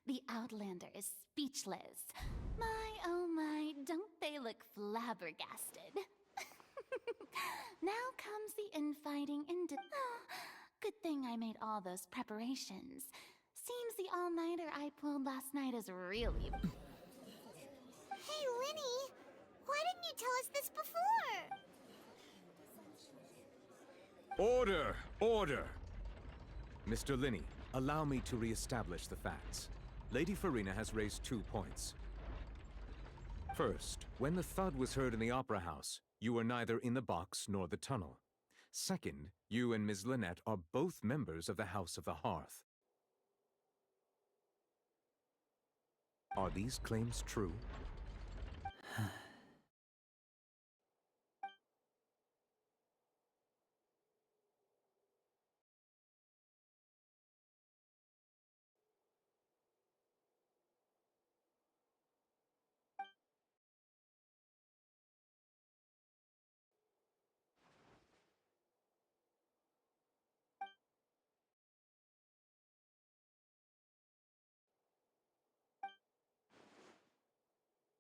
The Outlander is speechless. My, oh my, don't they look flabbergasted? Now comes the infighting into... Good thing I made all those preparations. Seems the all-nighter I pulled last night is really... Hey, Linny! Why didn't you tell us this before? Order! Order! Mr. Linney, allow me to re-establish the facts. Lady Farina has raised 2 points. First, when the thud was heard in the Opera House, you were neither in the box nor the tunnel. Second, you and Ms. Lynette are both members of the House of the Hearth. Are these claims true?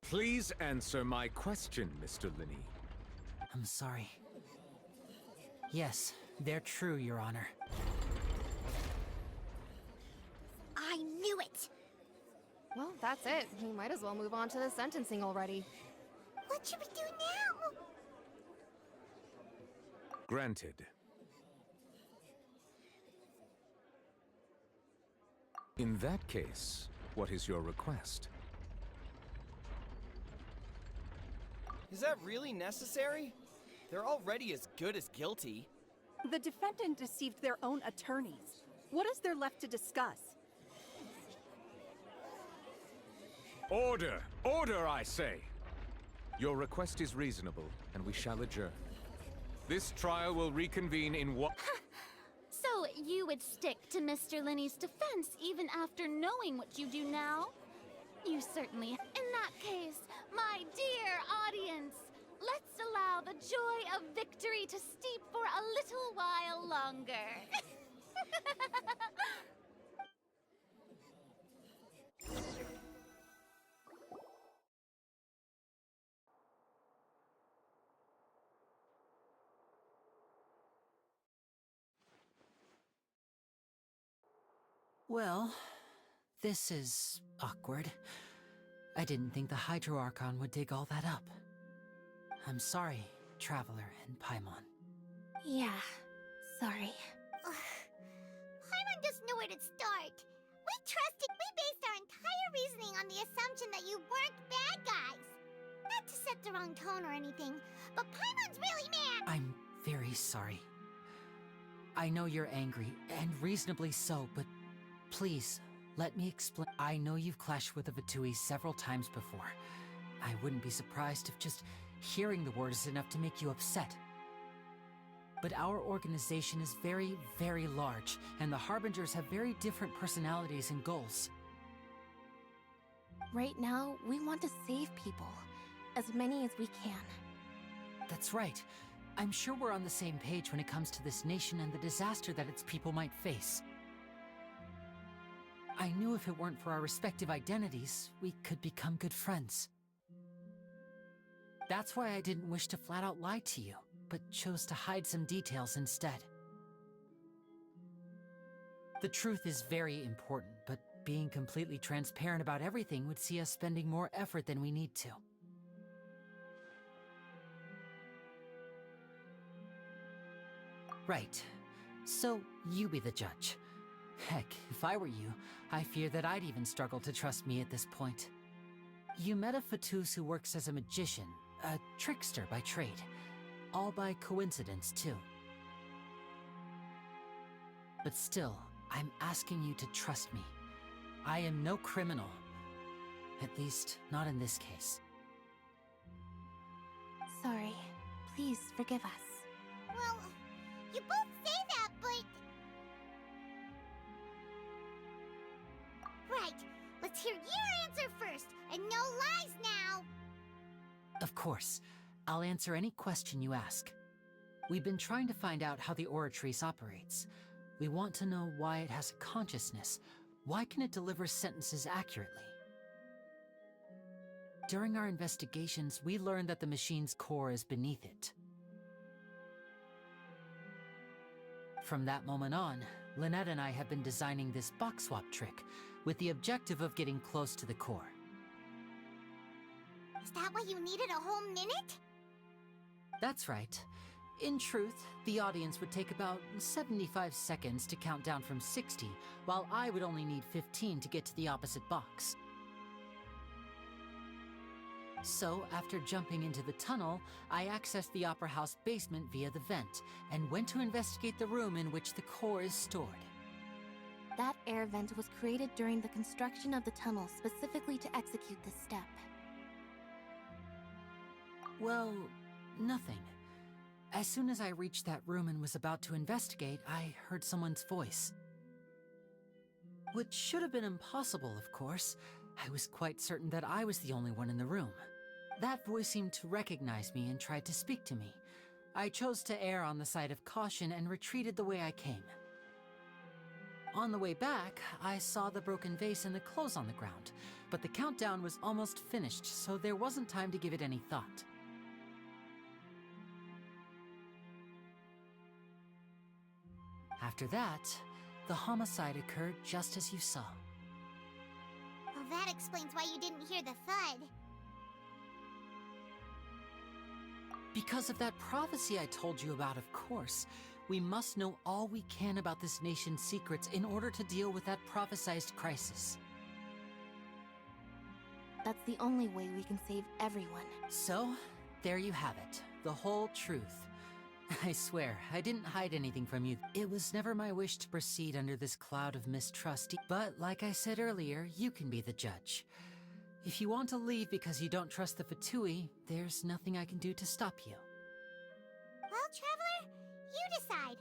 Please answer my question, Mr. Linney. I'm sorry. Yes, they're true, Your Honor. I knew it! Well, that's it. We might as well move on to the sentencing already. What should we do now? Granted. In that case, what is your request? Is that really necessary? They're already as good as guilty. The defendant deceived their own attorneys. What is there left to discuss? Order! Order, I say! Your request is reasonable, and we shall adjourn. This trial will reconvene in what... So you would stick to Mr. Linney's defense even after knowing what you do now? You certainly... In that case, my dear audience, let's allow the joy of victory to steep for a little while longer. Well, this is awkward. I didn't think the Hydroarchon would dig all that up. I'm sorry, Traveler and Paimon. Yeah, sorry. Paimon doesn't know where to start. We based our entire reasoning on the assumption that you weren't bad guys. Not to set the wrong tone or anything, but Paimon's really mad! I'm very sorry. I know you're angry, and reasonably so, but please, let me explain. I know you've clashed with the Vatui several times before. I wouldn't be surprised if just hearing the word is enough to make you upset. But our organization is very, very large, and the Harbingers have very different personalities and goals. Right now, we want to save people. As many as we can. That's right. I'm sure we're on the same page when it comes to this nation and the disaster that its people might face. I knew if it weren't for our respective identities, we could become good friends. That's why I didn't wish to flat out lie to you, but chose to hide some details instead. The truth is very important, but being completely transparent about everything would see us spending more effort than we need to. Right. So, you be the judge. Heck, if I were you, I fear that I'd even struggle to trust me at this point. You met a Fatus who works as a magician, a trickster by trade. All by coincidence, too. But still, I'm asking you to trust me. I am no criminal. At least, not in this case. Sorry. Please forgive us. Well, you both say that, but... Right, let's hear your answer first, and no lies now! Of course. I'll answer any question you ask. We've been trying to find out how the Oratrice operates. We want to know why it has a consciousness, Why can it deliver sentences accurately? During our investigations, we learned that the machine's core is beneath it. From that moment on, Lynette and I have been designing this box swap trick with the objective of getting close to the core. Is that why you needed a whole minute? That's right. In truth, the audience would take about 75 seconds to count down from 60, while I would only need 15 to get to the opposite box. So, after jumping into the tunnel, I accessed the Opera House basement via the vent, and went to investigate the room in which the core is stored. That air vent was created during the construction of the tunnel specifically to execute this step. Well, nothing. As soon as I reached that room and was about to investigate, I heard someone's voice. Which should have been impossible, of course. I was quite certain that I was the only one in the room. That voice seemed to recognize me and tried to speak to me. I chose to err on the side of caution and retreated the way I came. On the way back, I saw the broken vase and the clothes on the ground, but the countdown was almost finished, so there wasn't time to give it any thought. After that, the homicide occurred just as you saw. Well, that explains why you didn't hear the thud. Because of that prophecy I told you about, of course. We must know all we can about this nation's secrets in order to deal with that prophesized crisis. That's the only way we can save everyone. So, there you have it. The whole truth. I swear, I didn't hide anything from you. It was never my wish to proceed under this cloud of mistrust. But like I said earlier, you can be the judge. If you want to leave because you don't trust the Fatui, there's nothing I can do to stop you. Well, Traveler, you decide.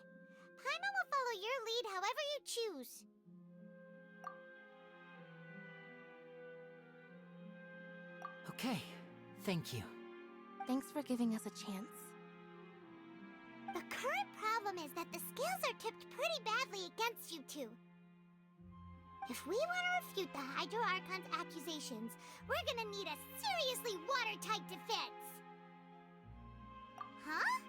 Paimon will follow your lead however you choose. Okay, thank you. Thanks for giving us a chance. The current problem is that the scales are tipped pretty badly against you two. If we want to refute the Hydro Archon's accusations, we're gonna need a seriously watertight defense. Huh?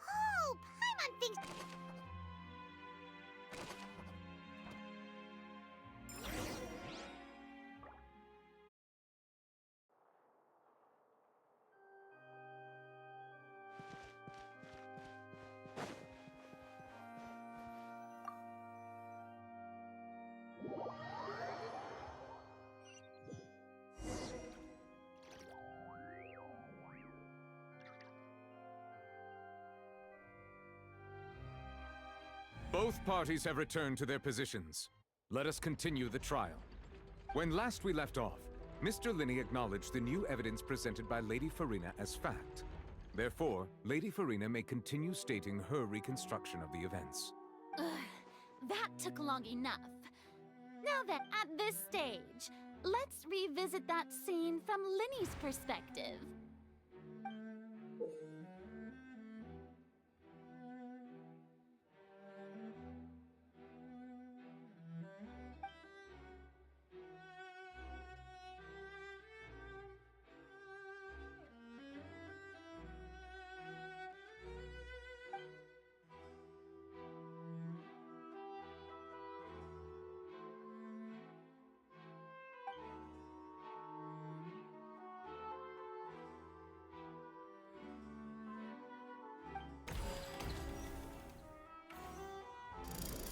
Oh, Paimon thinks... Both parties have returned to their positions. Let us continue the trial. When last we left off, Mr. Linney acknowledged the new evidence presented by Lady Farina as fact. Therefore, Lady Farina may continue stating her reconstruction of the events. Ugh, that took long enough. Now then, at this stage, let's revisit that scene from Linney's perspective.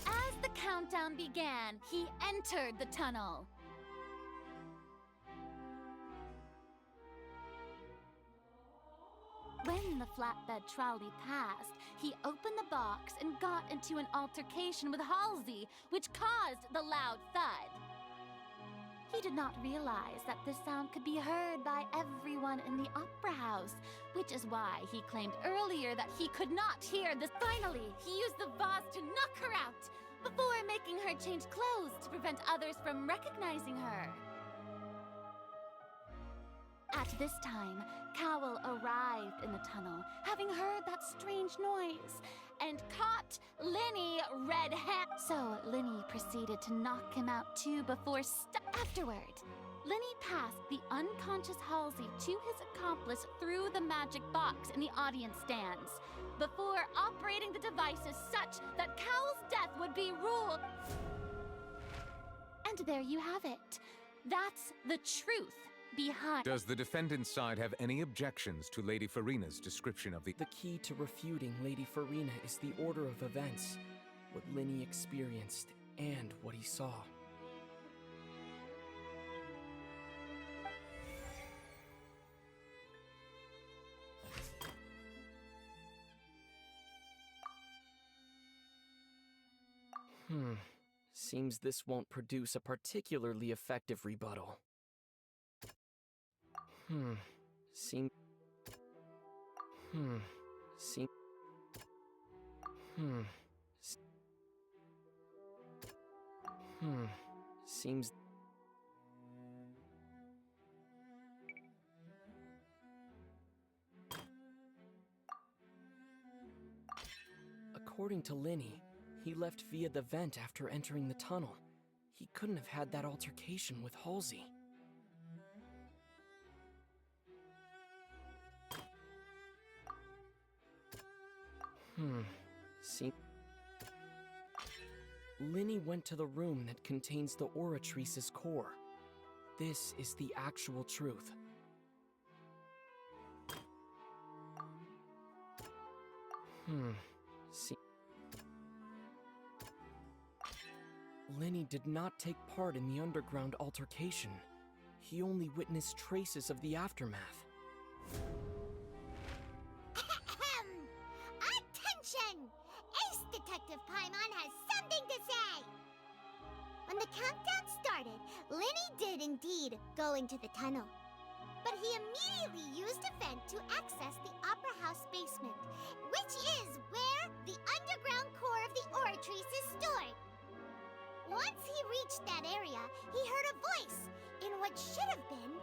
As the countdown began, he entered the tunnel. When the flatbed trolley passed, he opened the box and got into an altercation with Halsey, which caused the loud thud. He did not realize that this sound could be heard by everyone in the opera house, which is why he claimed earlier that he could not hear this. Finally, he used the vase to knock her out, before making her change clothes to prevent others from recognizing her. At this time, Cowell arrived in the tunnel, having heard that strange noise, and caught Linny red-handed. So Linny proceeded to knock him out too before afterward. Linny passed the unconscious Halsey to his accomplice through the magic box in the audience stands, before operating the devices such that Cowell's death would be ruled. And there you have it. That's the truth behind. Does the defendant's side have any objections to Lady Farina's description of the... The key to refuting Lady Farina is the order of events, what Linny experienced, and what he saw. Seems this won't produce a particularly effective rebuttal. Seems According to Linny, he left via the vent after entering the tunnel. He couldn't have had that altercation with Halsey. Linny went to the room that contains the Oratrice's core. This is the actual truth. Linny did not take part in the underground altercation. He only witnessed traces of the aftermath. Attention! Ace Detective Paimon has something to say! When the countdown started, Linny did indeed go into the tunnel. But he immediately used a vent to access the Opera House basement, which is where the underground core of the Oratrice is stored. Once he reached that area, he heard a voice in what should have been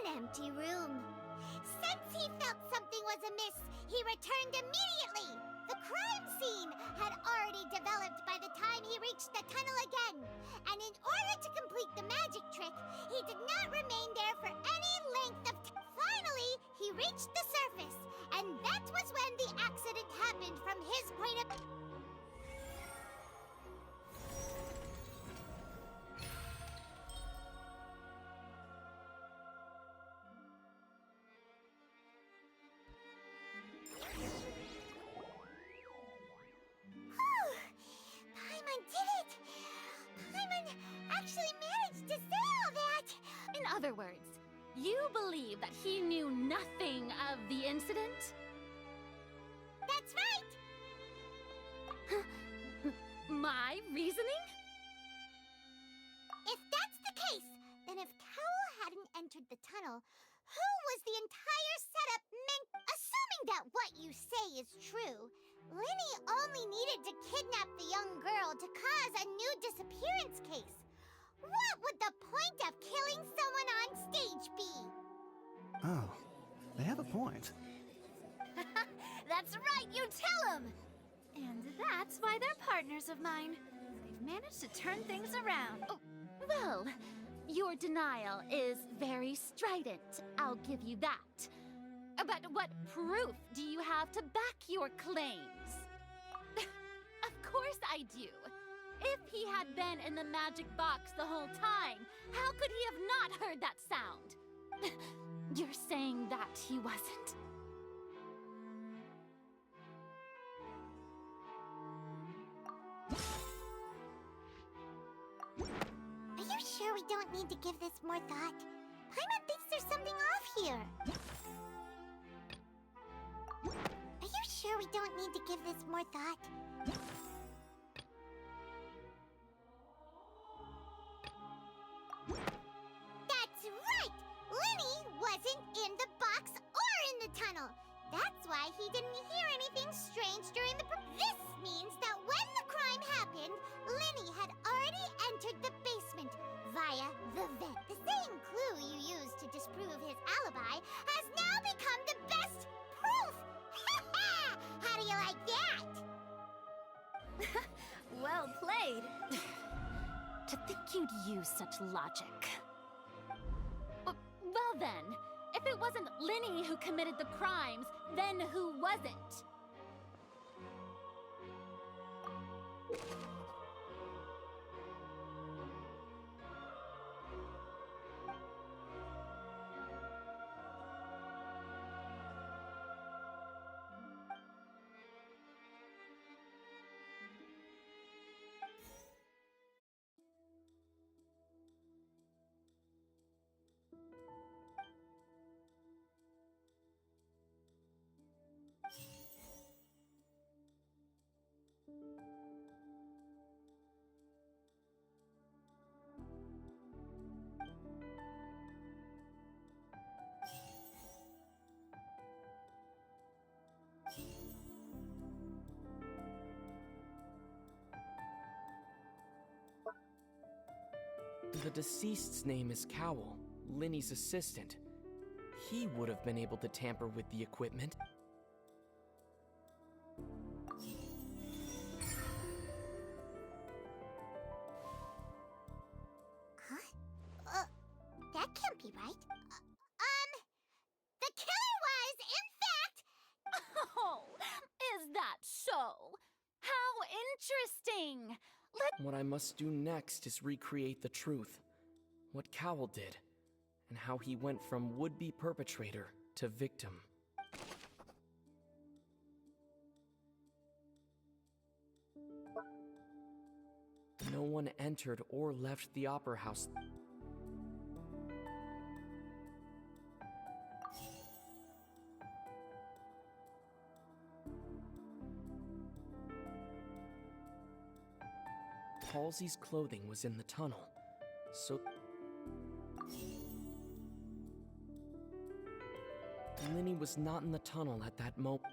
an empty room. Since he felt something was amiss, he returned immediately. The crime scene had already developed by the time he reached the tunnel again, and in order to complete the magic trick, he did not remain there for any length of time. Finally, he reached the surface, and that was when the accident happened from his point of view. Paimon did it! Paimon actually managed to say all that! In other words, you believe that he knew nothing of the incident? That's right! My reasoning? If that's the case, then if Cowell hadn't entered the tunnel, who was the entire setup meant? Assuming that what you say is true, Linny only needed to kidnap the young girl to cause a new disappearance case. What would the point of killing someone on stage be? Oh, they have a point. That's right, you tell him! And that's why they're partners of mine. They've managed to turn things around. Oh, well, your denial is very strident, I'll give you that. But what proof do you have to back your claims? Of course I do. If he had been in the magic box the whole time, how could he have not heard that sound? You're saying that he wasn't? Are you sure we don't need to give this more thought? Paimon thinks there's something off here. Are you sure we don't need to give this more thought? That's right! Linny wasn't in the box or in the tunnel. That's why he didn't hear anything strange during the... This means that when the crime happened, Linny had already entered the basement via the vent. The same clue you used to disprove prove his alibi has now become the best proof! How do you like that? Well played. To think you'd use such logic. Well then, if it wasn't Linny who committed the crimes, then who wasn't? The deceased's name is Cowell, Linny's assistant. He would have been able to tamper with the equipment. Huh? That can't be right. The killer was, in fact... Oh, is that so? How interesting! What I must do next is recreate the truth. What Cowell did, and how he went from would-be perpetrator to victim. No one entered or left the Opera House. Halsey's clothing was in the tunnel, so... Linny was not in the tunnel at that moment.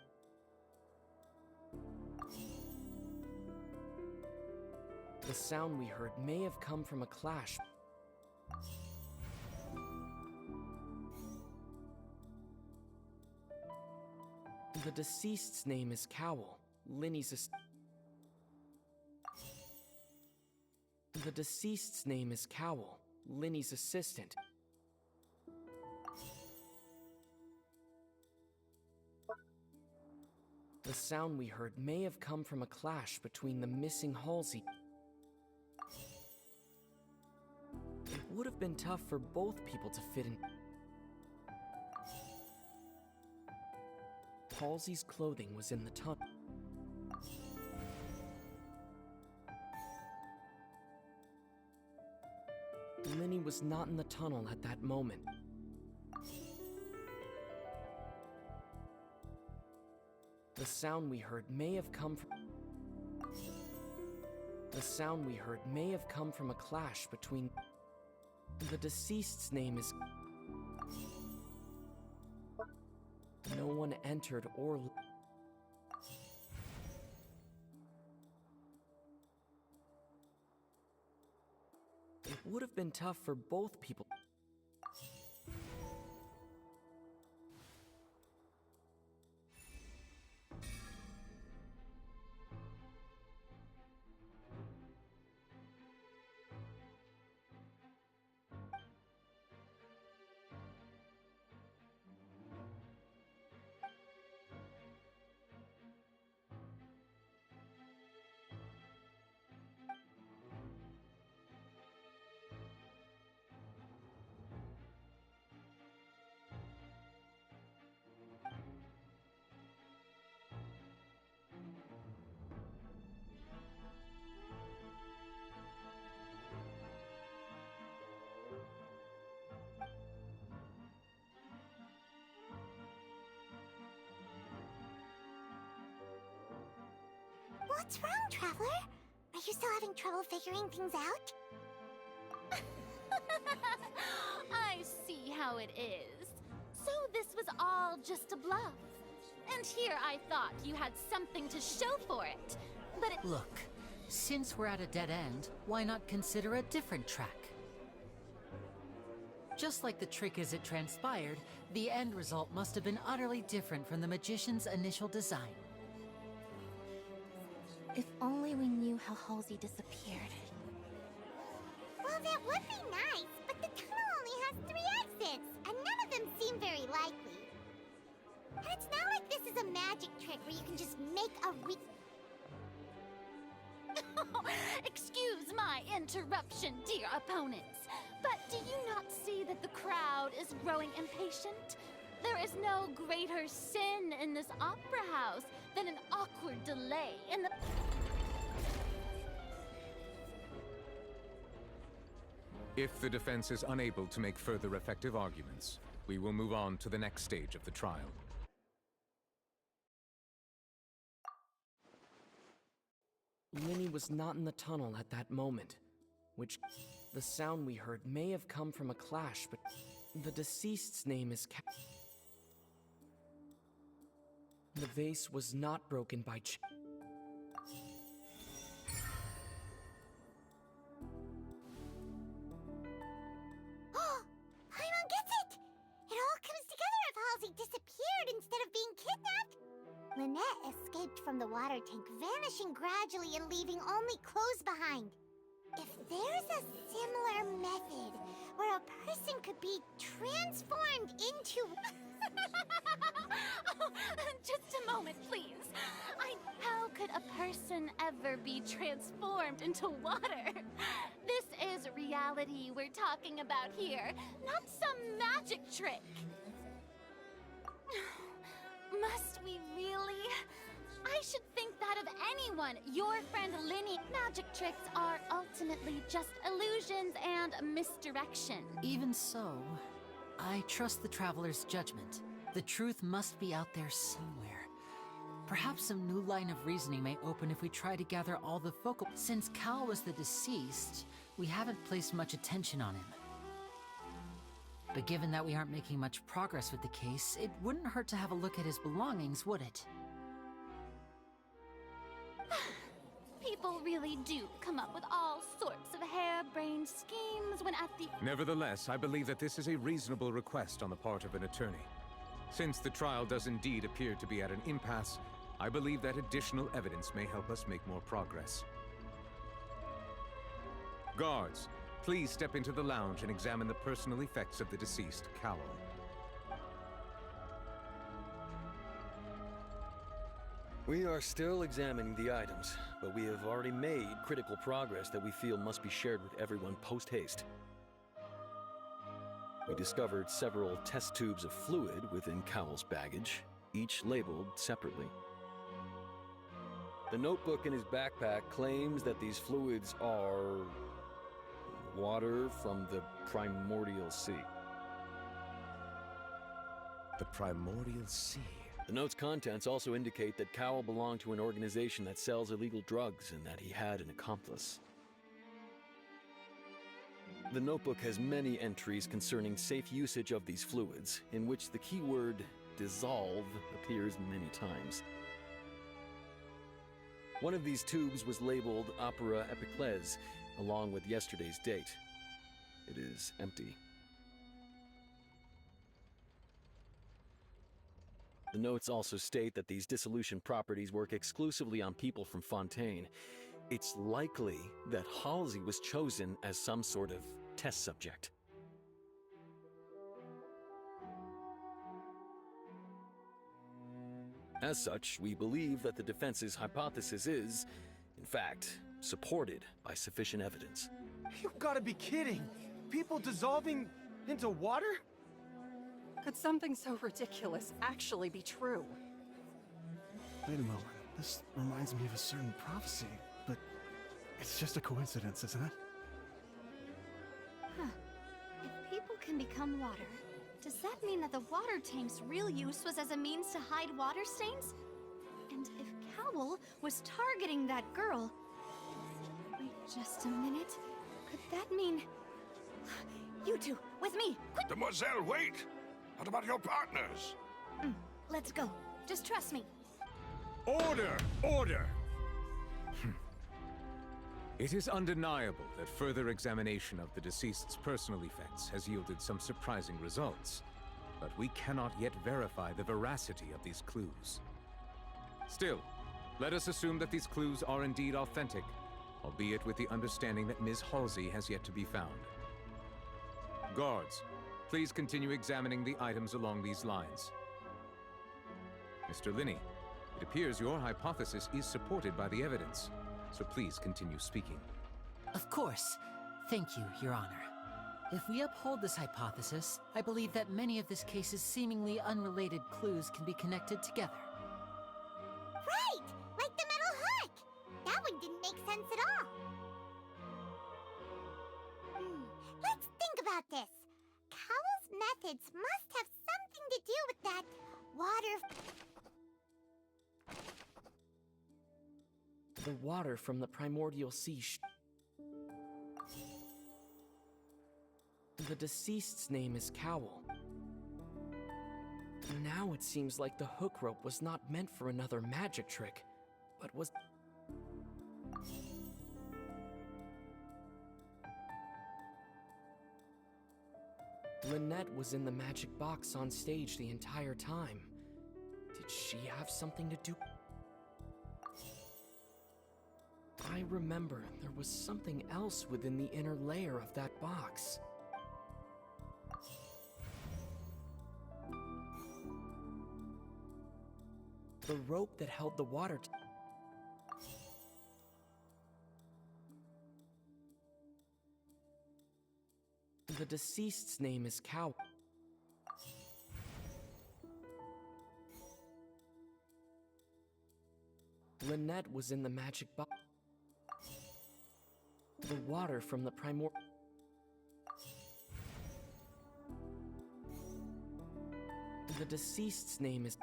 The sound we heard may have come from a clash. The deceased's name is Cowell, Linny's assistant. The deceased's name is Cowell, Linny's assistant. The sound we heard may have come from a clash between the missing Halsey. It would have been tough for both people to fit in. Halsey's clothing was in the tunnel. Linny was not in the tunnel at that moment. The sound we heard may have come from... The sound we heard may have come from a clash between... The deceased's name is... No one entered or... It would have been tough for both people. What's wrong, Traveler? Are you still having trouble figuring things out? I see how it is. So this was all just a bluff. And here I thought you had something to show for it. But it... Look, since we're at a dead end, why not consider a different track? Just like the trick as it transpired, the end result must have been utterly different from the magician's initial design. If only we knew how Halsey disappeared. Well, that would be nice, but the tunnel only has 3 exits, and none of them seem very likely. And it's not like this is a magic trick where you can just make a Excuse my interruption, dear opponents, but do you not see that the crowd is growing impatient? There is no greater sin in this opera house than an awkward delay in the... If the defense is unable to make further effective arguments, we will move on to the next stage of the trial. Linny was not in the tunnel at that moment, which the sound we heard may have come from a clash, but the deceased's name is The vase was not broken by Paimon gets it! It all comes together if Halsey disappeared instead of being kidnapped. Lynette escaped from the water tank, vanishing gradually and leaving only clothes behind. If there's a similar method where a person could be transformed into... Oh, just a moment, please. How could a person ever be transformed into water? This is reality we're talking about here, not some magic trick. Must we really? I should think that of anyone. Your friend Linny. Magic tricks are ultimately just illusions and misdirection. Even so, I trust the traveler's judgment. The truth must be out there somewhere. Perhaps some new line of reasoning may open if we try to gather all the focal... Since Cal was the deceased, we haven't placed much attention on him. But given that we aren't making much progress with the case, it wouldn't hurt to have a look at his belongings, would it? People really do come up with all sorts of harebrained schemes when at the... Nevertheless, I believe that this is a reasonable request on the part of an attorney. Since the trial does indeed appear to be at an impasse, I believe that additional evidence may help us make more progress. Guards, please step into the lounge and examine the personal effects of the deceased Cowell. We are still examining the items, but we have already made critical progress that we feel must be shared with everyone post-haste. We discovered several test tubes of fluid within Cowell's baggage, each labeled separately. The notebook in his backpack claims that these fluids are... water from the Primordial Sea. The Primordial Sea? The note's contents also indicate that Cowell belonged to an organization that sells illegal drugs and that he had an accomplice. The notebook has many entries concerning safe usage of these fluids, in which the keyword dissolve appears many times. One of these tubes was labeled Opera Epiclese, along with yesterday's date. It is empty. The notes also state that these dissolution properties work exclusively on people from Fontaine. It's likely that Halsey was chosen as some sort of test subject. As such, we believe that the defense's hypothesis is, in fact, supported by sufficient evidence. You gotta be kidding! People dissolving into water? Could something so ridiculous actually be true? Wait a moment. This reminds me of a certain prophecy, but it's just a coincidence, isn't it? Huh. If people can become water, does that mean that the water tank's real use was as a means to hide water stains? And if Cowell was targeting that girl... Wait just a minute. Could that mean... You two, with me! Quick! Demoiselle, wait! What about your partners? Let's go. Just trust me. Order! Order! It is undeniable that further examination of the deceased's personal effects has yielded some surprising results, but we cannot yet verify the veracity of these clues. Still, let us assume that these clues are indeed authentic, albeit with the understanding that Ms. Halsey has yet to be found. Guards, please continue examining the items along these lines. Mr. Linney, it appears your hypothesis is supported by the evidence, so please continue speaking. Of course. Thank you, Your Honor. If we uphold this hypothesis, I believe that many of this case's seemingly unrelated clues can be connected together. Right! Like the metal hook! That one didn't make sense at all. Let's think about this. Cowell's methods must have something to do with that water... The water from the primordial sea. The deceased's name is Cowell. Now it seems like the hook rope was not meant for another magic trick, but was... Lynette was in the magic box on stage the entire time. Did she have something to do? I remember there was something else within the inner layer of that box. The rope that held the water The deceased's name is Cow. Lynette was in the magic box. The water from the The deceased's name is...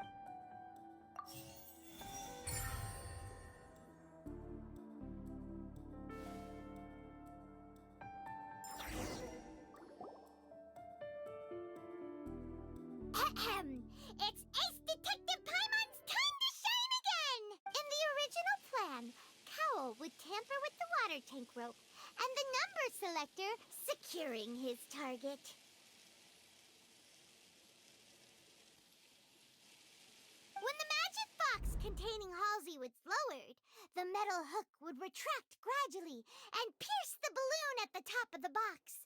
It's Ace Detective Paimon's time to shine again! In the original plan, Cowell would tamper with the water tank rope and the number selector securing his target. When the magic box containing Halsey was lowered, the metal hook would retract gradually and pierce the balloon at the top of the box.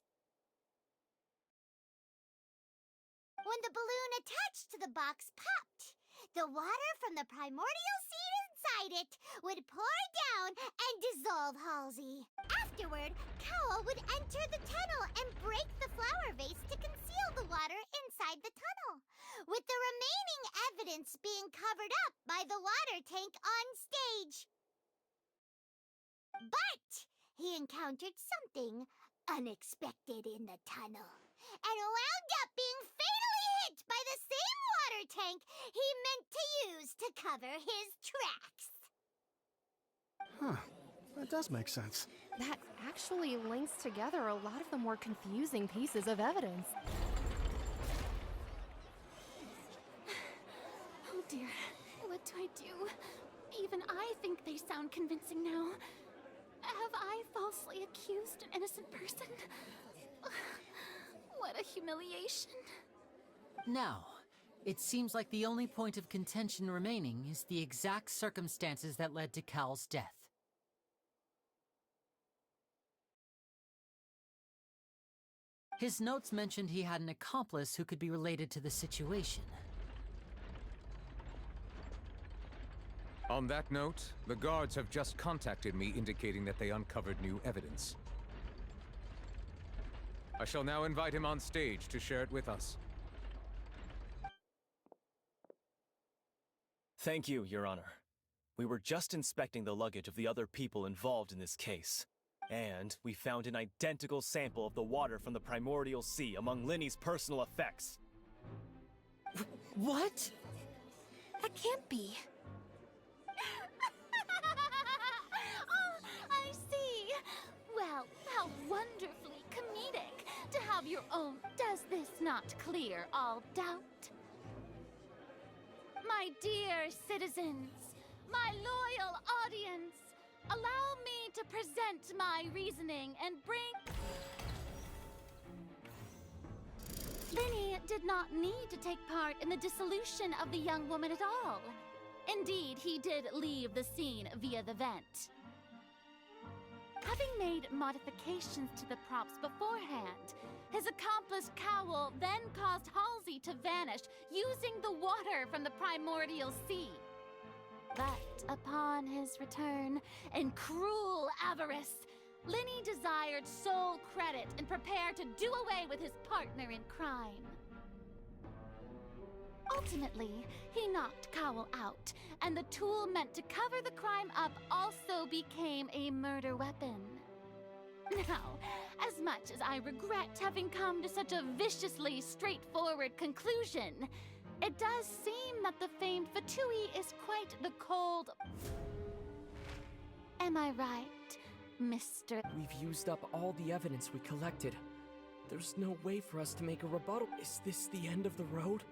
When the balloon attached to the box popped, the water from the primordial seed inside it would pour down and dissolve Halsey. Afterward, Cowell would enter the tunnel and break the flower vase to conceal the water inside the tunnel, with the remaining evidence being covered up by the water tank on stage. But he encountered something unexpected in the tunnel and wound up being fatally hit by the same water tank he meant to use to cover his tracks. Huh. That does make sense. That actually links together a lot of the more confusing pieces of evidence. Oh dear, what do I do? Even I think they sound convincing now. Have I falsely accused an innocent person? What a humiliation. Now, it seems like the only point of contention remaining is the exact circumstances that led to Cal's death. His notes mentioned he had an accomplice who could be related to the situation. On that note, the guards have just contacted me indicating that they uncovered new evidence. I shall now invite him on stage to share it with us. Thank you, Your Honor. We were just inspecting the luggage of the other people involved in this case, and we found an identical sample of the water from the primordial sea among Linny's personal effects. What? That can't be. Oh, I see. Well, how wonderfully comedic to have your own "does this not clear all doubt"? My dear citizens, my loyal audience, Allow me to present my reasoning and bring... Linny did not need to take part in the dissolution of the young woman at all. Indeed, he did leave the scene via the vent. Having made modifications to the props beforehand, his accomplice Cowl then caused Halsey to vanish using the water from the primordial sea. But upon his return, in cruel avarice, Linny desired sole credit and prepared to do away with his partner in crime. Ultimately, he knocked Cowl out, and the tool meant to cover the crime up also became a murder weapon. Now, as much as I regret having come to such a viciously straightforward conclusion, it does seem that the famed Fatui is quite the cold... Am I right, Mr. We've used up all the evidence we collected. There's no way for us to make a rebuttal. Is this the end of the road?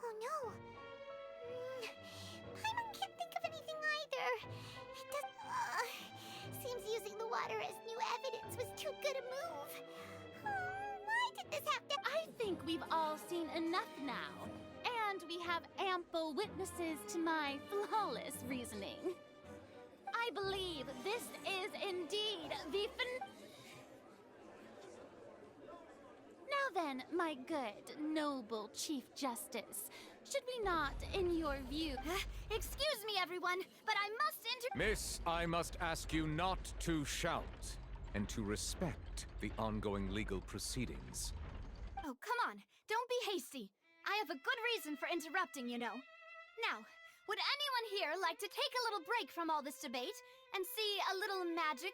Oh no. Paimon can't think of anything either. It doesn't... seems using the water as new evidence was too good a move. Why did this have to... I think we've all seen enough now, and we have ample witnesses to my flawless reasoning. I believe this is indeed the Now then, my good, noble Chief Justice, should we not, in your view... Excuse me, everyone, but I must Miss, I must ask you not to shout, and to respect the ongoing legal proceedings. Oh, come on. Don't be hasty. I have a good reason for interrupting, you know. Now, would anyone here like to take a little break from all this debate and see a little magic?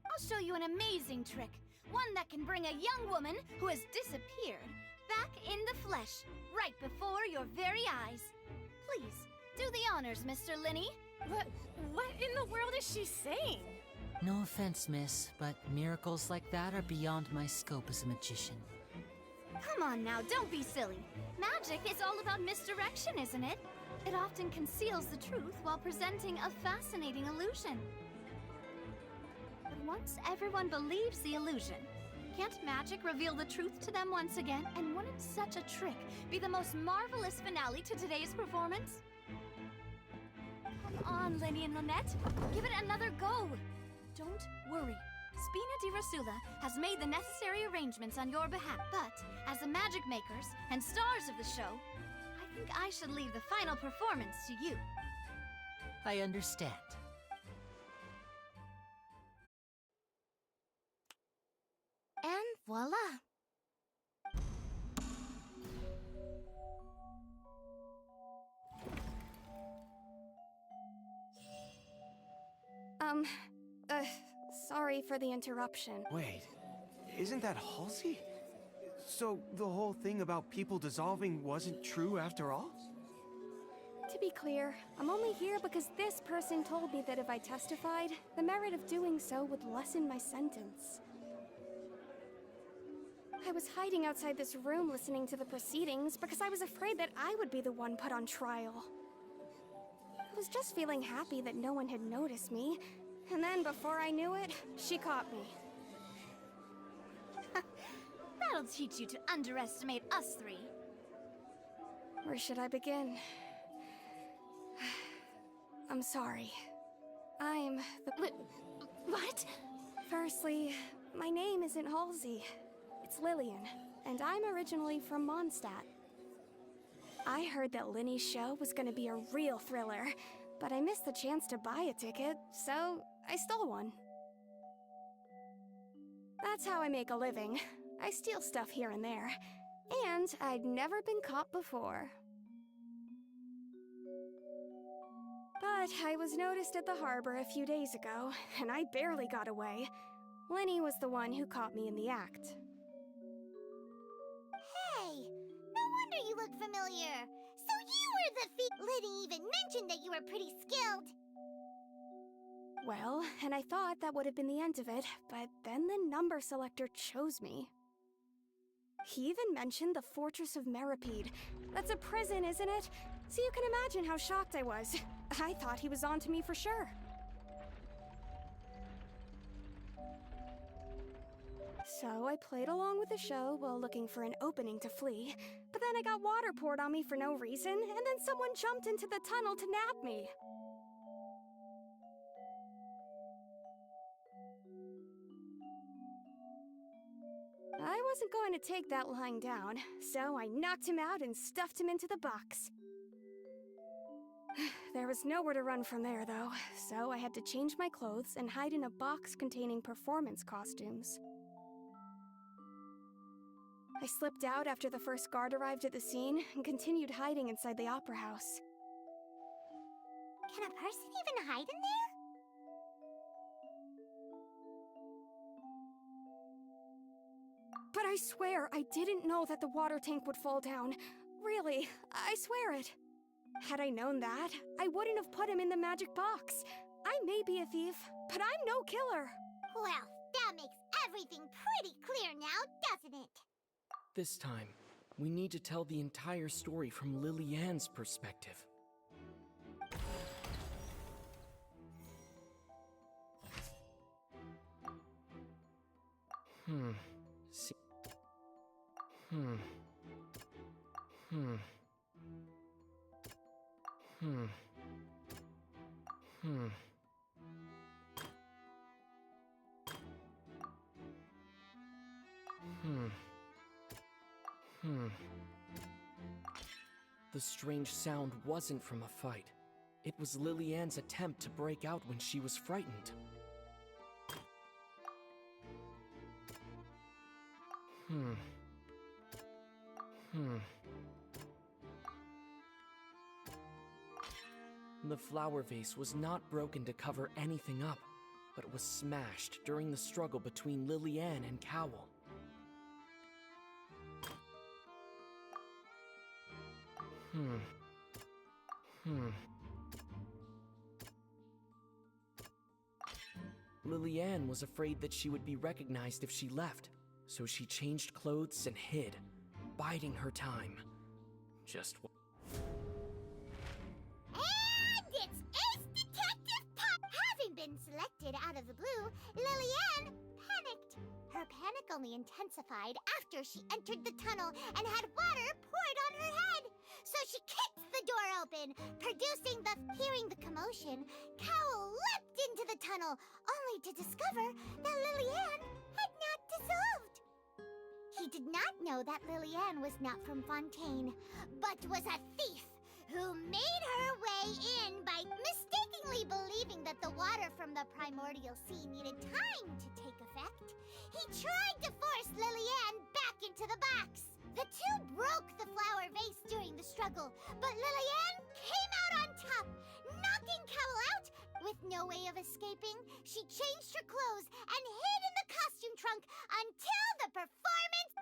I'll show you an amazing trick. One that can bring a young woman who has disappeared back in the flesh, right before your very eyes. Please, do the honors, Mr. Linny. What in the world is she saying? No offense, miss, but miracles like that are beyond my scope as a magician. Come on now, don't be silly. Magic is all about misdirection, isn't it? It often conceals the truth while presenting a fascinating illusion. But once everyone believes the illusion, can't magic reveal the truth to them once again? And wouldn't such a trick be the most marvelous finale to today's performance? Come on, Linny and Lynette. Give it another go. Don't worry. Spina di Rasula has made the necessary arrangements on your behalf, but as the magic makers and stars of the show, I think I should leave the final performance to you. I understand. And voila! Sorry for the interruption. Wait, isn't that Halsey? So the whole thing about people dissolving wasn't true after all? To be clear, I'm only here because this person told me that if I testified, the merit of doing so would lessen my sentence. I was hiding outside this room listening to the proceedings because I was afraid that I would be the one put on trial. I was just feeling happy that no one had noticed me, and then before I knew it, she caught me. That'll teach you to underestimate us three. Where should I begin? I'm sorry. I'm the... What? Firstly, my name isn't Halsey. It's Lillian, and I'm originally from Mondstadt. I heard that Linny's show was gonna be a real thriller, but I missed the chance to buy a ticket, so I stole one. That's how I make a living. I steal stuff here and there, and I'd never been caught before. But I was noticed at the harbor a few days ago, and I barely got away. Linny was the one who caught me in the act. Hey, no wonder you look familiar. So you were the thief. Liddy even mentioned that you were pretty skilled. Well, and I thought that would have been the end of it, but then the number selector chose me. He even mentioned the Fortress of Meripede. That's a prison, isn't it? So you can imagine how shocked I was. I thought he was onto me for sure. So I played along with the show while looking for an opening to flee. But then I got water poured on me for no reason, and then someone jumped into the tunnel to nab me. I wasn't going to take that lying down, so I knocked him out and stuffed him into the box. There was nowhere to run from there, though, so I had to change my clothes and hide in a box containing performance costumes. I slipped out after the first guard arrived at the scene and continued hiding inside the opera house. Can a person even hide in there? But I swear I didn't know that the water tank would fall down. Really, I swear it. Had I known that, I wouldn't have put him in the magic box. I may be a thief, but I'm no killer. Well, that makes everything pretty clear now, doesn't it? This time, we need to tell the entire story from Lily-Ann's perspective. See. Hmm. The strange sound wasn't from a fight. It was Lily-Ann's attempt to break out when she was frightened. The flower vase was not broken to cover anything up, but was smashed during the struggle between Lily-Ann and Cowell. Lily-Ann was afraid that she would be recognized if she left, so she changed clothes and hid, biding her time. Just And it's Ace Detective Pop! Having been selected out of the blue, Lily-Ann panicked. Her panic only intensified after she entered the tunnel and had water poured on her head. So she kicked the door open, hearing the commotion, Cowell leapt into the tunnel, only to discover that Lily-Ann had not dissolved. He did not know that Lily-Ann was not from Fontaine, but was a thief who made her way in by mistakenly believing that the water from the primordial sea needed time to take effect. He tried to force Lily-Ann back into the box. The two broke the flower vase during the struggle, but Lily-Ann came out on top, knocking Cowell out. With no way of escaping, she changed her clothes and hid in the costume trunk until the performance...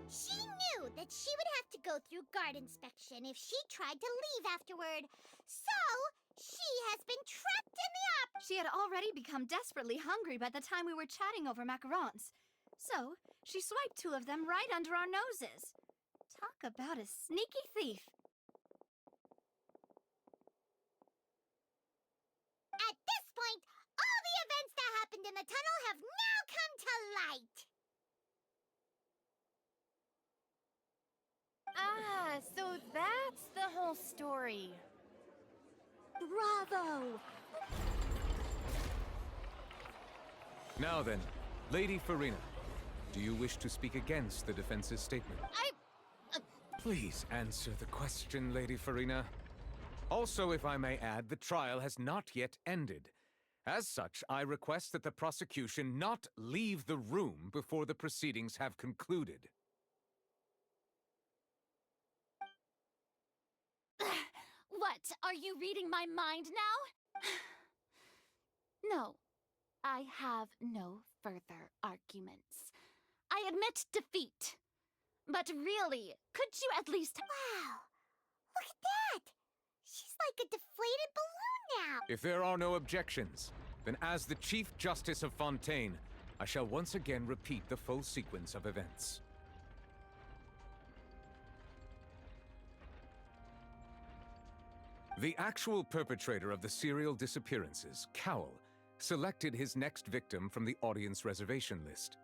She knew that she would have to go through guard inspection if she tried to leave afterward. So, she has been trapped in the She had already become desperately hungry by the time we were chatting over macarons. So, she swiped 2 of them right under our noses. Talk about a sneaky thief. At this point, all the events that happened in the tunnel have now come to light. Ah, so that's the whole story. Bravo! Now then, Lady Farina, do you wish to speak against the defense's statement? Please answer the question, Lady Farina. Also, if I may add, the trial has not yet ended. As such, I request that the prosecution not leave the room before the proceedings have concluded. What? Are you reading my mind now? No, I have no further arguments. I admit defeat. But really, could you at least... Wow! Look at that! She's like a deflated balloon now! If there are no objections, then as the Chief Justice of Fontaine, I shall once again repeat the full sequence of events. The actual perpetrator of the serial disappearances, Cowell, selected his next victim from the audience reservation list.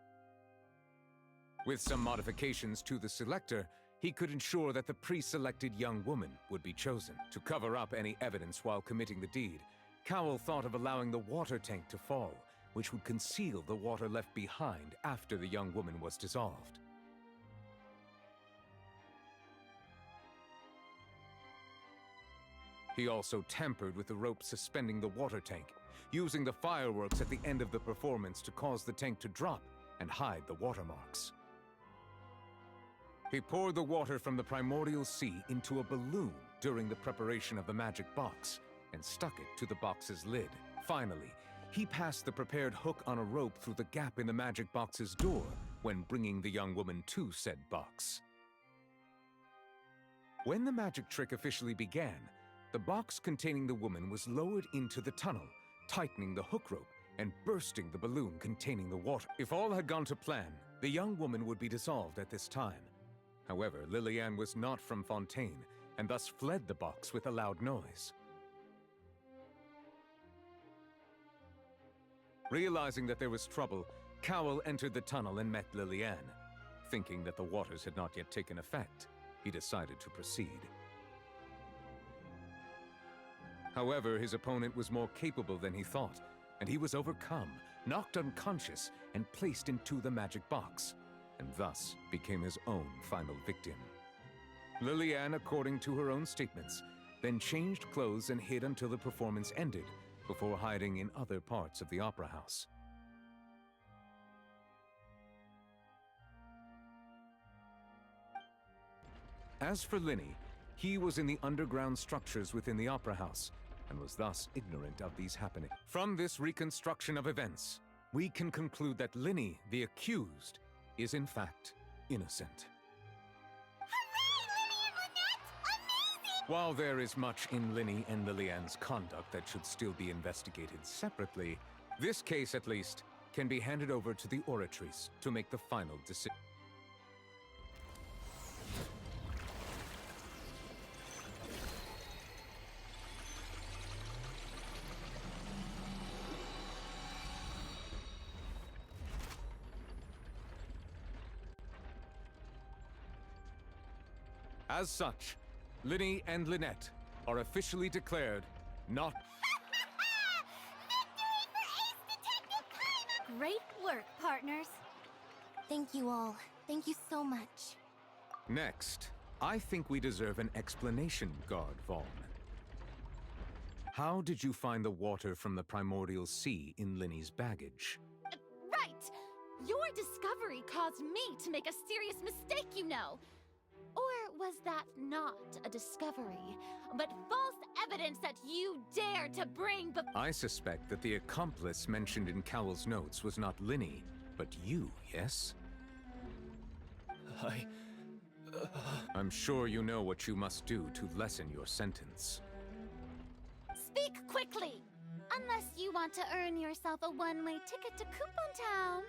With some modifications to the selector, he could ensure that the pre-selected young woman would be chosen. To cover up any evidence while committing the deed, Cowell thought of allowing the water tank to fall, which would conceal the water left behind after the young woman was dissolved. He also tampered with the rope suspending the water tank, using the fireworks at the end of the performance to cause the tank to drop and hide the watermarks. He poured the water from the primordial sea into a balloon during the preparation of the magic box and stuck it to the box's lid. Finally, he passed the prepared hook on a rope through the gap in the magic box's door when bringing the young woman to said box. When the magic trick officially began, the box containing the woman was lowered into the tunnel, tightening the hook rope and bursting the balloon containing the water. If all had gone to plan, the young woman would be dissolved at this time. However, Lillian was not from Fontaine, and thus fled the box with a loud noise. Realizing that there was trouble, Cowell entered the tunnel and met Lillian. Thinking that the waters had not yet taken effect, he decided to proceed. However, his opponent was more capable than he thought, and he was overcome, knocked unconscious, and placed into the magic box, and thus became his own final victim. Lillian, according to her own statements, then changed clothes and hid until the performance ended, before hiding in other parts of the opera house. As for Linny, he was in the underground structures within the opera house, and was thus ignorant of these happenings. From this reconstruction of events, we can conclude that Linny, the accused, is in fact innocent. Hooray, Linny and Lynette! Amazing! While there is much in Linny and Lillian's conduct that should still be investigated separately, this case, at least, can be handed over to the Oratrice to make the final decision. As such, Linny and Lynette are officially declared not... Victory for Ace Detective Paimon! Great work, partners. Thank you all. Thank you so much. Next, I think we deserve an explanation, Guard Vaughn. How did you find the water from the primordial sea in Linny's baggage? Right! Your discovery caused me to make a serious mistake, you know. Or was that not a discovery, but false evidence that you dared to bring I suspect that the accomplice mentioned in Cowell's notes was not Linny, but you, yes? I'm sure you know what you must do to lessen your sentence. Speak quickly! Unless you want to earn yourself a one-way ticket to Coupon Town.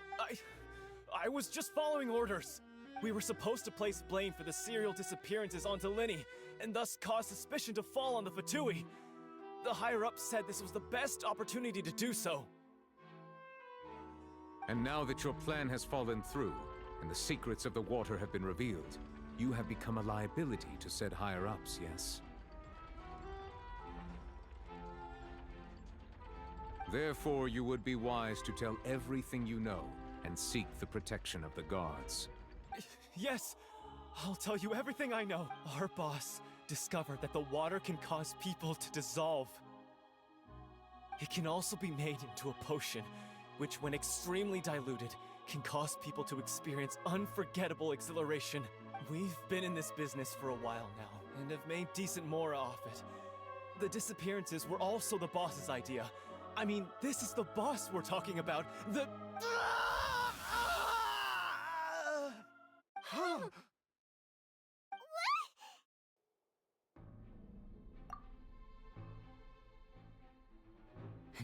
I was just following orders. We were supposed to place blame for the serial disappearances onto Linny, and thus cause suspicion to fall on the Fatui. The higher-ups said this was the best opportunity to do so. And now that your plan has fallen through, and the secrets of the water have been revealed, you have become a liability to said higher-ups, yes? Therefore, you would be wise to tell everything you know, and seek the protection of the guards. Yes, I'll tell you everything I know. Our boss discovered that the water can cause people to dissolve. It can also be made into a potion, which when extremely diluted, can cause people to experience unforgettable exhilaration. We've been in this business for a while now, and have made decent mora off it. The disappearances were also the boss's idea. I mean, this is the boss we're talking about. The...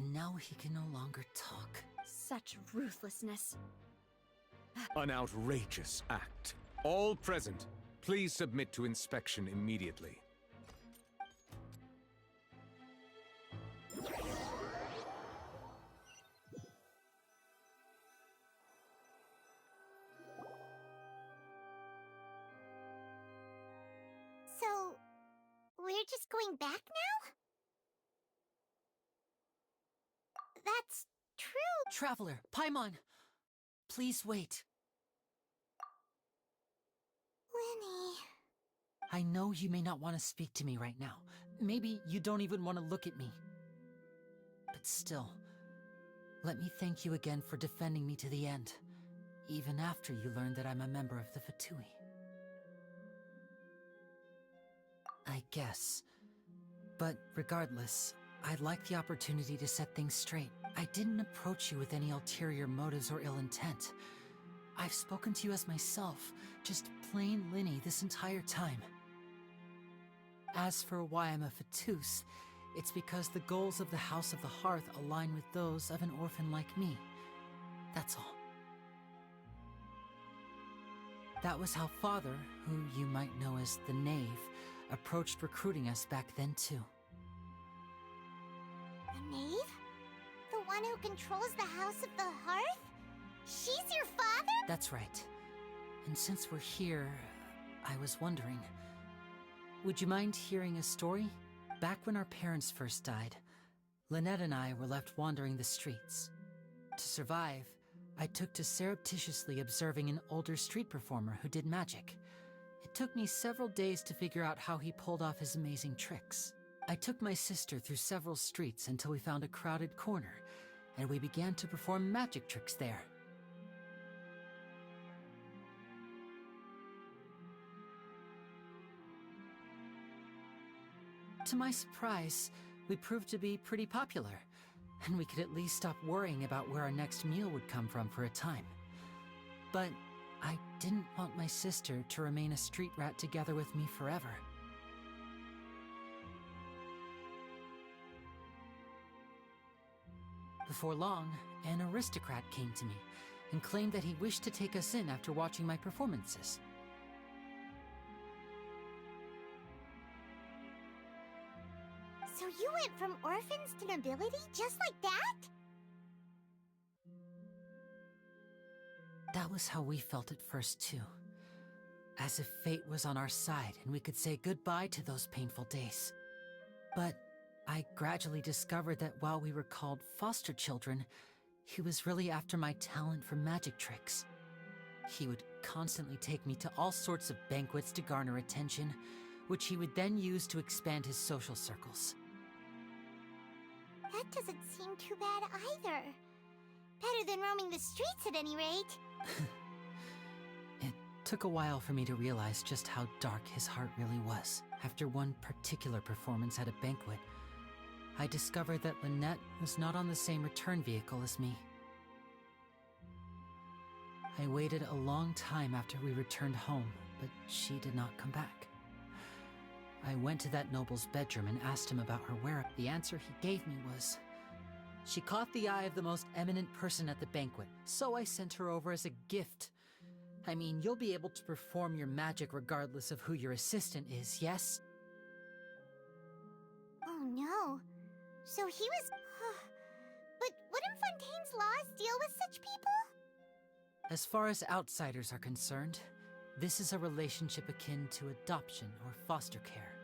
And now he can no longer talk. Such ruthlessness. An outrageous act. All present, please submit to inspection immediately. So, we're just going back now? That's true. Traveler, Paimon! Please wait. Lenny. I know you may not want to speak to me right now. Maybe you don't even want to look at me. But still, let me thank you again for defending me to the end, even after you learned that I'm a member of the Fatui. I guess. But regardless, I'd like the opportunity to set things straight. I didn't approach you with any ulterior motives or ill intent. I've spoken to you as myself, just plain Linny this entire time. As for why I'm a Fatus, it's because the goals of the House of the Hearth align with those of an orphan like me. That's all. That was how Father, who you might know as the Knave, approached recruiting us back then too. The Knave? The one who controls the House of the Hearth? She's your father? That's right. And since we're here, I was wondering, would you mind hearing a story? Back when our parents first died, Lynette and I were left wandering the streets. To survive, I took to surreptitiously observing an older street performer who did magic. It took me several days to figure out how he pulled off his amazing tricks. I took my sister through several streets until we found a crowded corner, and we began to perform magic tricks there. To my surprise, we proved to be pretty popular, and we could at least stop worrying about where our next meal would come from for a time. But I didn't want my sister to remain a street rat together with me forever. Before long, an aristocrat came to me and claimed that he wished to take us in after watching my performances. So you went from orphans to nobility just like that? That was how we felt at first too. As if fate was on our side and we could say goodbye to those painful days. But I gradually discovered that while we were called foster children, he was really after my talent for magic tricks. He would constantly take me to all sorts of banquets to garner attention, which he would then use to expand his social circles. That doesn't seem too bad either. Better than roaming the streets at any rate. It took a while for me to realize just how dark his heart really was. After one particular performance at a banquet, I discovered that Lynette was not on the same return vehicle as me. I waited a long time after we returned home, but she did not come back. I went to that noble's bedroom and asked him about her whereabouts. The answer he gave me was, she caught the eye of the most eminent person at the banquet, so I sent her over as a gift. I mean, you'll be able to perform your magic regardless of who your assistant is, yes? Oh no. So he was... But wouldn't Fontaine's laws deal with such people? As far as outsiders are concerned, this is a relationship akin to adoption or foster care,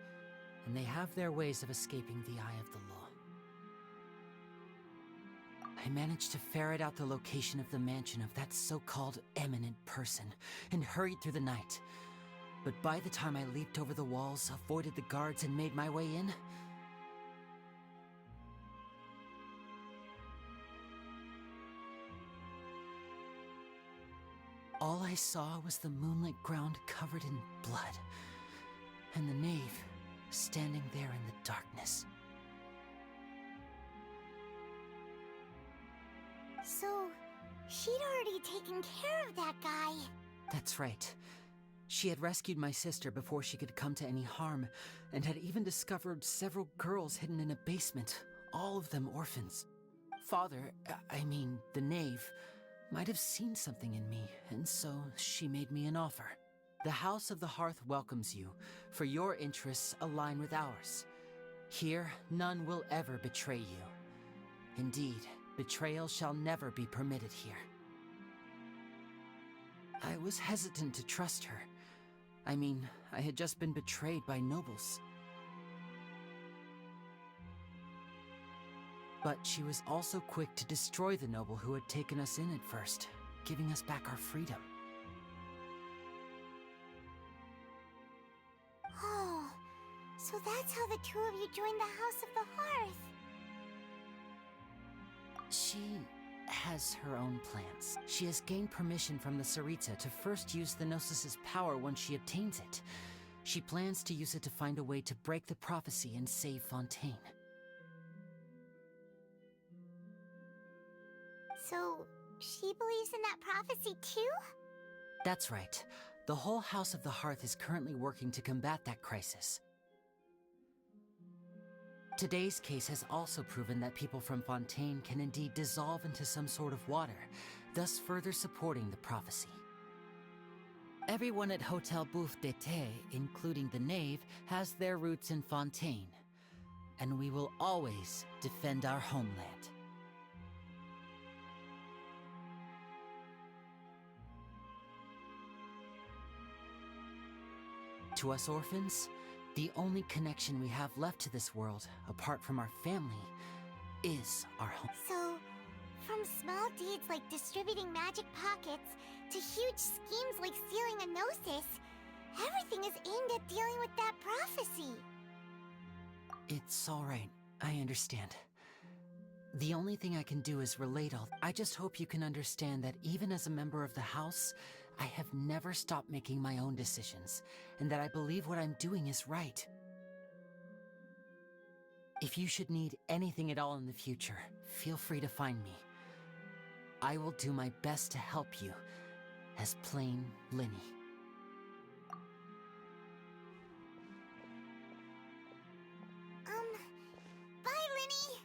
and they have their ways of escaping the eye of the law. I managed to ferret out the location of the mansion of that so-called eminent person and hurried through the night. But by the time I leaped over the walls, avoided the guards, and made my way in, all I saw was the moonlit ground covered in blood, and the knave standing there in the darkness. So, she'd already taken care of that guy. That's right. She had rescued my sister before she could come to any harm, and had even discovered several girls hidden in a basement, all of them orphans. father, I mean, the knave, might have seen something in me, and so she made me an offer. The House of the Hearth welcomes you, for your interests align with ours. Here, none will ever betray you. Indeed, betrayal shall never be permitted here. I was hesitant to trust her. I mean, I had just been betrayed by nobles. But she was also quick to destroy the noble who had taken us in at first, giving us back our freedom. Oh, so that's how the two of you joined the House of the Hearth. She has her own plans. She has gained permission from the Tsaritsa to first use the Gnosis' power once she obtains it. She plans to use it to find a way to break the prophecy and save Fontaine. So, she believes in that prophecy too? That's right. The whole House of the Hearth is currently working to combat that crisis. Today's case has also proven that people from Fontaine can indeed dissolve into some sort of water, thus further supporting the prophecy. Everyone at Hotel Bouffe d'été, including the knave, has their roots in Fontaine. And we will always defend our homeland. To us orphans, the only connection we have left to this world, apart from our family, is our home. So, from small deeds like distributing magic pockets to huge schemes like stealing a Gnosis, everything is aimed at dealing with that prophecy. It's all right. I understand. The only thing I can do is relate all. I just hope you can understand that even as a member of the House, I have never stopped making my own decisions, and that I believe what I'm doing is right. If you should need anything at all in the future, feel free to find me. I will do my best to help you, as plain Linny. Bye, Linny!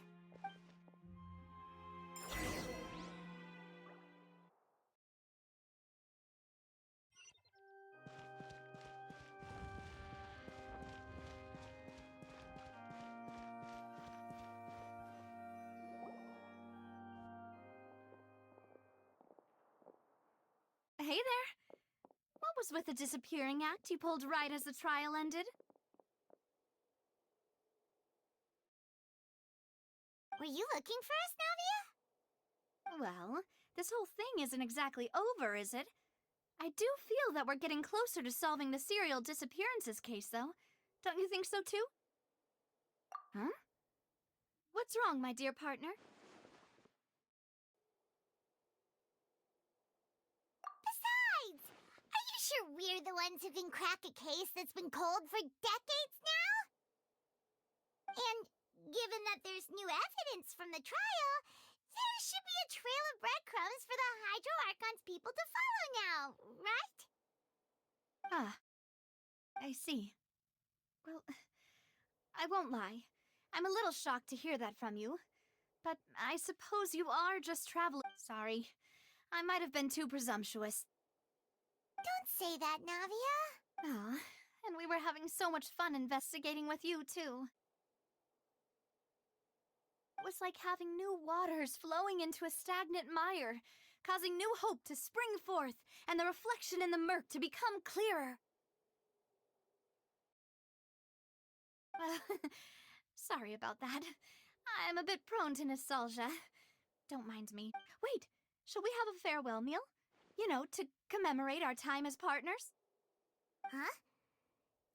Hey there! What was with the disappearing act you pulled right as the trial ended? Were you looking for us, Navia? Well, this whole thing isn't exactly over, is it? I do feel that we're getting closer to solving the serial disappearances case, though. Don't you think so, too? Huh? What's wrong, my dear partner? Besides, are you sure we're the ones who can crack a case that's been cold for decades now? And given that there's new evidence from the trial, there should be a trail of breadcrumbs for the Hydro Archon's people to follow now, right? Ah, I see. Well, I won't lie. I'm a little shocked to hear that from you. But I suppose you are just traveling. Sorry, I might have been too presumptuous. Don't say that, Navia. Ah, and we were having so much fun investigating with you, too. It was like having new waters flowing into a stagnant mire, causing new hope to spring forth, and the reflection in the murk to become clearer. Sorry about that. I'm a bit prone to nostalgia. Don't mind me. Wait, shall we have a farewell meal? You know, to commemorate our time as partners? Huh?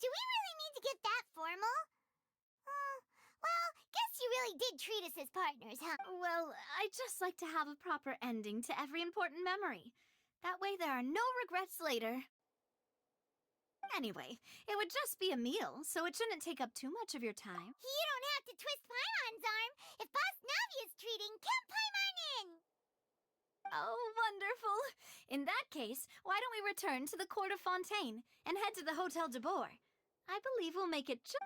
Do we really need to get that formal? Well, guess you really did treat us as partners, huh? Well, I'd just like to have a proper ending to every important memory. That way there are no regrets later. Anyway, it would just be a meal, so it shouldn't take up too much of your time. You don't have to twist Paimon's arm. If Boss Navia's treating, count Paimon in! Oh, wonderful! In that case, why don't we return to the court of Fontaine and head to the Hotel de Boer? I believe we'll make it just...